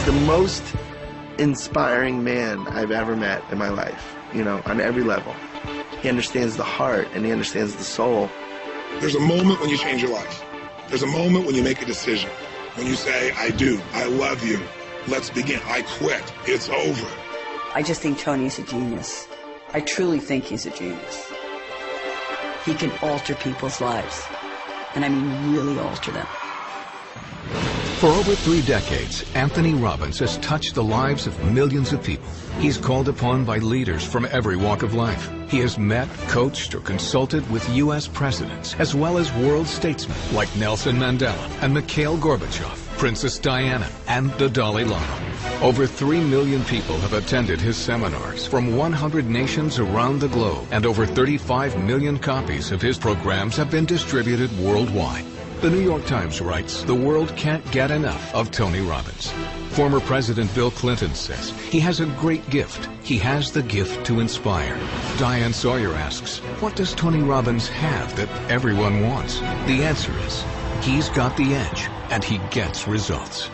the most inspiring man I've ever met in my life, you know, on every level. He understands the heart and he understands the soul. There's a moment when you change your life. There's a moment when you make a decision. When you say, I do, I love you, let's begin, I quit, it's over. I just think Tony's a genius. I truly think he's a genius. He can alter people's lives. And I mean really alter them. For over 3 decades, Anthony Robbins has touched the lives of millions of people. He's called upon by leaders from every walk of life. He has met, coached, or consulted with U.S. presidents, as well as world statesmen like Nelson Mandela and Mikhail Gorbachev, Princess Diana, and the Dalai Lama. Over 3 million people have attended his seminars from 100 nations around the globe, and over 35 million copies of his programs have been distributed worldwide. The New York Times writes, the world can't get enough of Tony Robbins. Former President Bill Clinton says he has a great gift. He has the gift to inspire. Diane Sawyer asks, what does Tony Robbins have that everyone wants? The answer is, he's got the edge, and he gets results.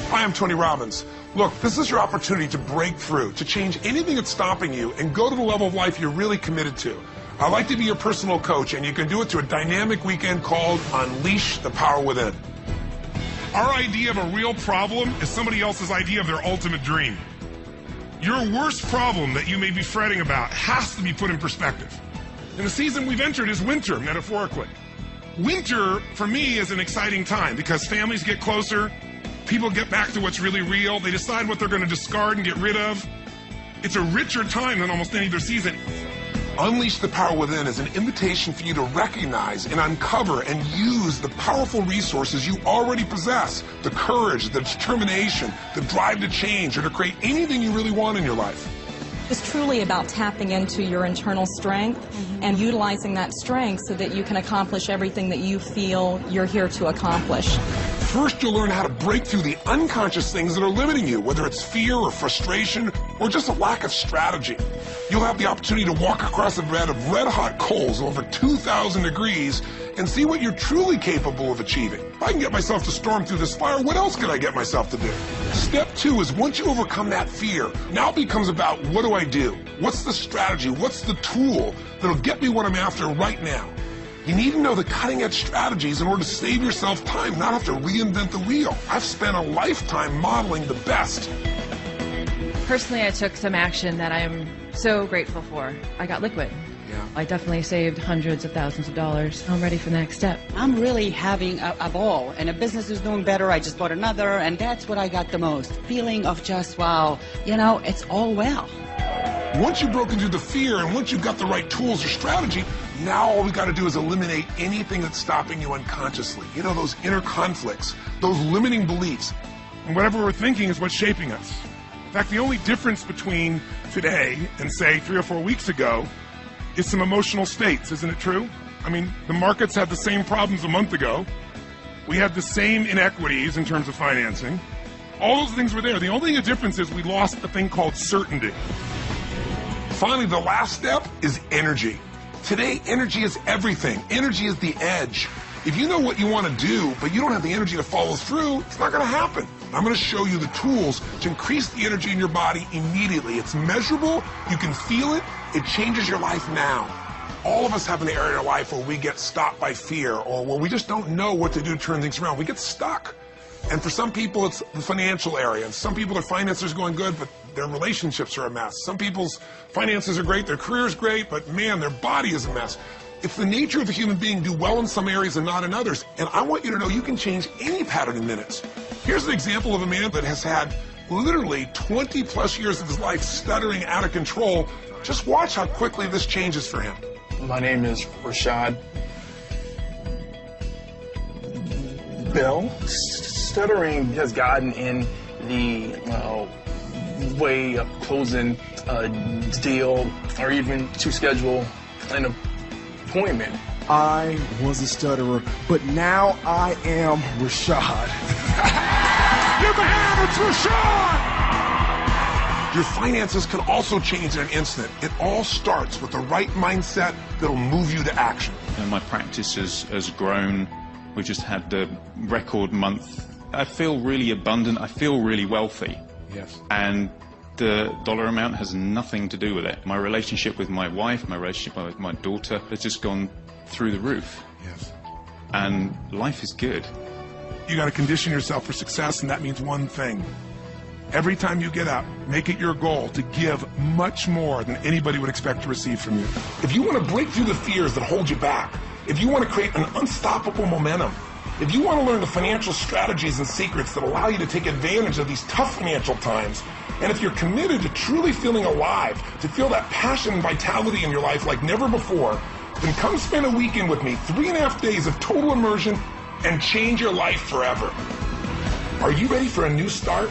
Hi, I'm Tony Robbins. Look, this is your opportunity to break through, to change anything that's stopping you and go to the level of life you're really committed to. I'd like to be your personal coach, and you can do it through a dynamic weekend called Unleash the Power Within. Our idea of a real problem is somebody else's idea of their ultimate dream. Your worst problem that you may be fretting about has to be put in perspective. And the season we've entered is winter, metaphorically. Winter, for me, is an exciting time because families get closer, people get back to what's really real, they decide what they're going to discard and get rid of. It's a richer time than almost any other season. Unleash the Power Within is an invitation for you to recognize and uncover and use the powerful resources you already possess. The courage, the determination, the drive to change or to create anything you really want in your life. It's truly about tapping into your internal strength and utilizing that strength so that you can accomplish everything that you feel you're here to accomplish. First, you'll learn how to break through the unconscious things that are limiting you, whether it's fear or frustration or just a lack of strategy. You'll have the opportunity to walk across a bed of red-hot coals over 2,000 degrees and see what you're truly capable of achieving. If I can get myself to storm through this fire, what else can I get myself to do? Step 2 is once you overcome that fear, now it becomes about what do I do? What's the strategy? What's the tool that'll get me what I'm after right now? You need to know the cutting-edge strategies in order to save yourself time, not have to reinvent the wheel. I've spent a lifetime modeling the best. Personally, I took some action that I'm so grateful for. I got liquid. Yeah. I definitely saved hundreds of thousands of dollars. I'm ready for the next step. I'm really having a ball, and the business is doing better. I just bought another, and that's what I got the most. Feeling of just, wow, you know, it's all well. Once you've broken through the fear and once you've got the right tools or strategy, now all we got to do is eliminate anything that's stopping you unconsciously. You know, those inner conflicts, those limiting beliefs. And whatever we're thinking is what's shaping us. In fact, the only difference between today and, say, 3 or 4 weeks ago is some emotional states, isn't it true? I mean, the markets had the same problems a month ago. We had the same inequities in terms of financing. All those things were there. The only difference is we lost a thing called certainty. Finally, the last step is energy. Today, energy is everything. Energy is the edge. If you know what you want to do, but you don't have the energy to follow through, it's not going to happen. I'm going to show you the tools to increase the energy in your body immediately. It's measurable. You can feel it. It changes your life now. All of us have an area in our life where we get stopped by fear or where we just don't know what to do to turn things around. We get stuck. And for some people, it's the financial area. And some people, their finances are going good, but their relationships are a mess. Some people's finances are great, their career is great, but man, their body is a mess. It's the nature of the human being to do well in some areas and not in others. And I want you to know you can change any pattern in minutes. Here's an example of a man that has had literally 20 plus years of his life stuttering out of control. Just watch how quickly this changes for him. My name is Rashad. Bill, stuttering has gotten in the way of closing a deal or even to schedule an appointment. I was a stutterer, but now I am Rashad. Give the hand, it's Rashad! Your finances can also change in an instant. It all starts with the right mindset that'll move you to action. And my practice has grown. We just had the record month I feel really abundant. I feel really wealthy. Yes. And the dollar amount has nothing to do with it. My relationship with my wife, my relationship with my daughter has just gone through the roof. Yes. And life is good. You got to condition yourself for success, and that means one thing. Every time you get up, make it your goal to give much more than anybody would expect to receive from you. If you want to break through the fears that hold you back, if you want to create an unstoppable momentum, if you want to learn the financial strategies and secrets that allow you to take advantage of these tough financial times, and if you're committed to truly feeling alive, to feel that passion and vitality in your life like never before, then come spend a weekend with me, 3.5 days of total immersion, and change your life forever. Are you ready for a new start?